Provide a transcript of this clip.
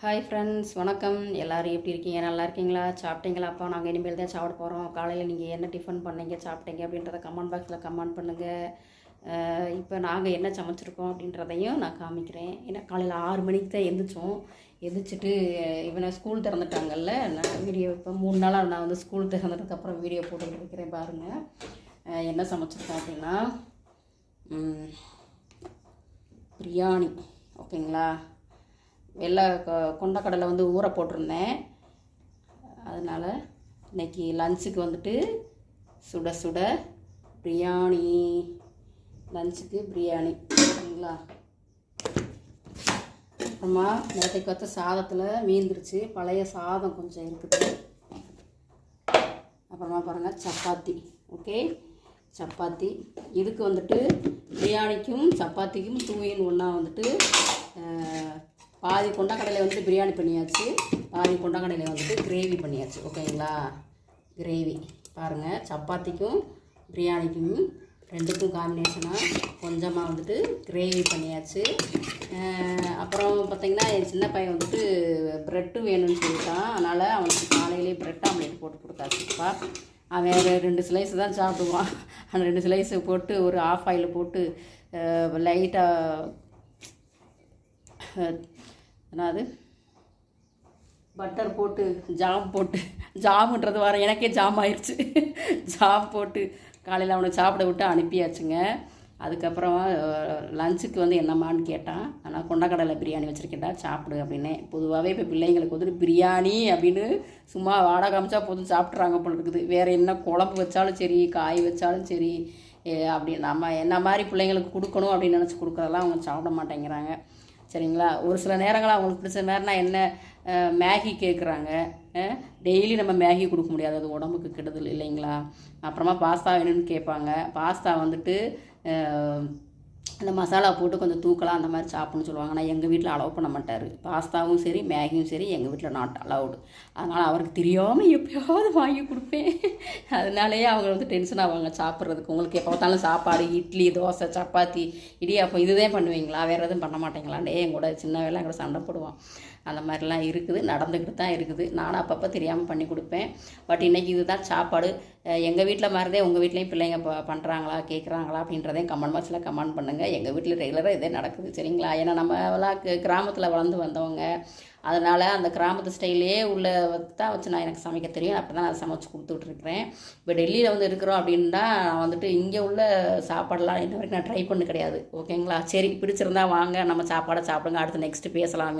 Hi friends, வணக்கம். எல்லோரும் எப்படி இருக்கீங்க? நல்லா இருக்கீங்களா? சாப்பிட்டீங்களாப்பா? நாங்கள் இனிமேல் தான் சாப்பிட போகிறோம். காலையில் நீங்கள் என்ன டிஃபன் பண்ணீங்க, சாப்பிட்டீங்க அப்படின்றத கமெண்ட் பாக்ஸில் கமெண்ட் பண்ணுங்கள். இப்போ நாங்கள் என்ன சமைச்சிருக்கோம் அப்படின்றதையும் நான் காமிக்கிறேன். ஏன்னா காலையில் 6 மணிக்கு தான் எந்திரிச்சிட்டு இவனை ஸ்கூல் திறந்துட்டாங்கல்ல. நான் வீடியோ இப்போ 3 நாளாக நான் வந்து ஸ்கூல் திறந்ததுக்கப்புறம் வீடியோ போட்டுக்கிட்டு இருக்கிறேன். பாருங்கள் என்ன சமைச்சிருக்கோம் அப்படின்னா பிரியாணி. ஓகேங்களா? வெள்ளை கொண்டக்கடலை வந்து ஊற போட்டிருந்தேன். அதனால் இன்றைக்கி லஞ்சுக்கு வந்துட்டு சுட சுட பிரியாணி. லஞ்சுக்கு பிரியாணி. சரிங்களா? அப்புறமா நேற்றைக்கு வச்ச சாதத்தில் மீந்துருச்சு. பழைய சாதம் கொஞ்சம் இருக்குது. அப்புறமா பாருங்கள் சப்பாத்தி. ஓகே, சப்பாத்தி. இதுக்கு வந்துட்டு பிரியாணிக்கும் சப்பாத்திக்கும் 2 in 1 வந்துட்டு பாதி கொண்டக்கடலை வந்துட்டு பிரியாணி பண்ணியாச்சு, பாதி கொண்டக்கடலை வந்துட்டு கிரேவி பண்ணியாச்சு. ஓகேங்களா? கிரேவி பாருங்கள். சப்பாத்திக்கும் பிரியாணிக்கும் ரெண்டுக்கும் காம்பினேஷனாக கொஞ்சமாக வந்துட்டு கிரேவி பண்ணியாச்சு. அப்புறம் பார்த்திங்கன்னா என் சின்ன பையன் வந்துட்டு ப்ரெட்டு வேணும்னு சொல்லிட்டான். அதனால் அவனுக்கு காலையிலே ப்ரெட் ஆம்லேட் போட்டு கொடுத்தாச்சுப்பா. அவன் 2 ஸ்லைஸ் தான் சாப்பிடுவான். அந்த 2 ஸ்லைஸு போட்டு ஒரு ஆஃப் ஆயில் போட்டு லைட்டாக என்னது பட்டர் போட்டு ஜாமுன்றது வர எனக்கே ஜாம் ஆயிடுச்சு. ஜாம் போட்டு காலையில் அவனை சாப்பிட விட்டு அனுப்பியாச்சுங்க. அதுக்கப்புறம் லஞ்சுக்கு வந்து என்னம்மான்னு கேட்டான். ஆனால் கொண்டக்கடலை பிரியாணி வச்சுருக்கேன்டா சாப்பிடு அப்படின்னு. பொதுவாகவே இப்போ பிள்ளைங்களுக்கு வந்துட்டு பிரியாணி அப்படின்னு சும்மா வாடகை காமிச்சா போதும் சாப்பிட்றாங்க போல இருக்குது. வேறு என்ன குழம்பு வச்சாலும் சரி, காய் வச்சாலும் சரி, அப்படி நம்ம என்ன மாதிரி பிள்ளைங்களுக்கு கொடுக்கணும் அப்படின்னு நினச்சி கொடுக்குறதெல்லாம் அவங்க சாப்பிட மாட்டேங்கிறாங்க. சரிங்களா? ஒரு சில நேரங்கள் அவங்களுக்கு பிடிச்ச மாதிரினா என்ன மேகி கேட்குறாங்க. டெய்லி நம்ம மேகி கொடுக்க முடியாது, அது உடம்புக்கு கெடுதல் இல்லைங்களா? அப்புறமா பாஸ்தா வேணும்னு கேட்பாங்க. பாஸ்தா வந்துட்டு அந்த மசாலா போட்டு கொஞ்சம் தூக்கலாம் அந்த மாதிரி சாப்பிட்ணுன்னு சொல்லுவாங்க. ஆனால் எங்கள் வீட்டில் அலோவ் பண்ண மாட்டார். பாஸ்தாவும் சரி மேகியும் சரி எங்கள் வீட்டில் நாட் அலவுடு. அதனால் அவருக்கு தெரியாமல் எப்போயாவது வாங்கி கொடுப்பேன். அதனாலேயே அவங்க வந்து டென்ஷன் ஆவாங்க சாப்பிட்றதுக்கு. உங்களுக்கு எப்போ பார்த்தாலும் சாப்பாடு, இட்லி, தோசை, சப்பாத்தி, இடியாப்பம் இதுதான் பண்ணுவீங்களா, வேறு எதுவும் பண்ண மாட்டீங்களாண்டே எங்கூட சின்ன வேலை எங்கூட சண்டை போடுவான். அந்த மாதிரிலாம் இருக்குது, நடந்துக்கிட்டு தான் இருக்குது. நானும் அப்பப்போ தெரியாமல் பண்ணி கொடுப்பேன். பட் இன்றைக்கி இதுதான் சாப்பாடு. எங்கள் வீட்டில் மாதிரிதே உங்கள் வீட்லேயும் பிள்ளைங்க பண்ணுறாங்களா, கேட்குறாங்களா அப்படின்றதையும் கமெண்ட் பாக்ஸில் கமெண்ட் பண்ணுங்கள். எங்கள் வீட்டில் ரெகுலராக இதே நடக்குது. சரிங்களா? ஏன்னா நம்மளாம் கிராமத்தில் வளர்ந்து வந்தவங்க. அதனால் அந்த கிராமத்து ஸ்டைலே உள்ள தான் வச்சு நான் எனக்கு சமைக்க தெரியும். அப்படி தான் நான் சமைச்சு கொடுத்துட்ருக்குறேன். இப்போ டெல்லியில் வந்து இருக்கிறோம் அப்படின்னா நான் வந்துட்டு இங்கே உள்ள சாப்பாடெலாம் இன்ன வரைக்கும் நான் ட்ரை பண்ண கிடையாது. ஓகேங்களா? சரி, பிடிச்சிருந்தா வாங்க நம்ம சாப்பாடை சாப்பிடுங்க. அடுத்து நெக்ஸ்ட்டு பேசலாம்.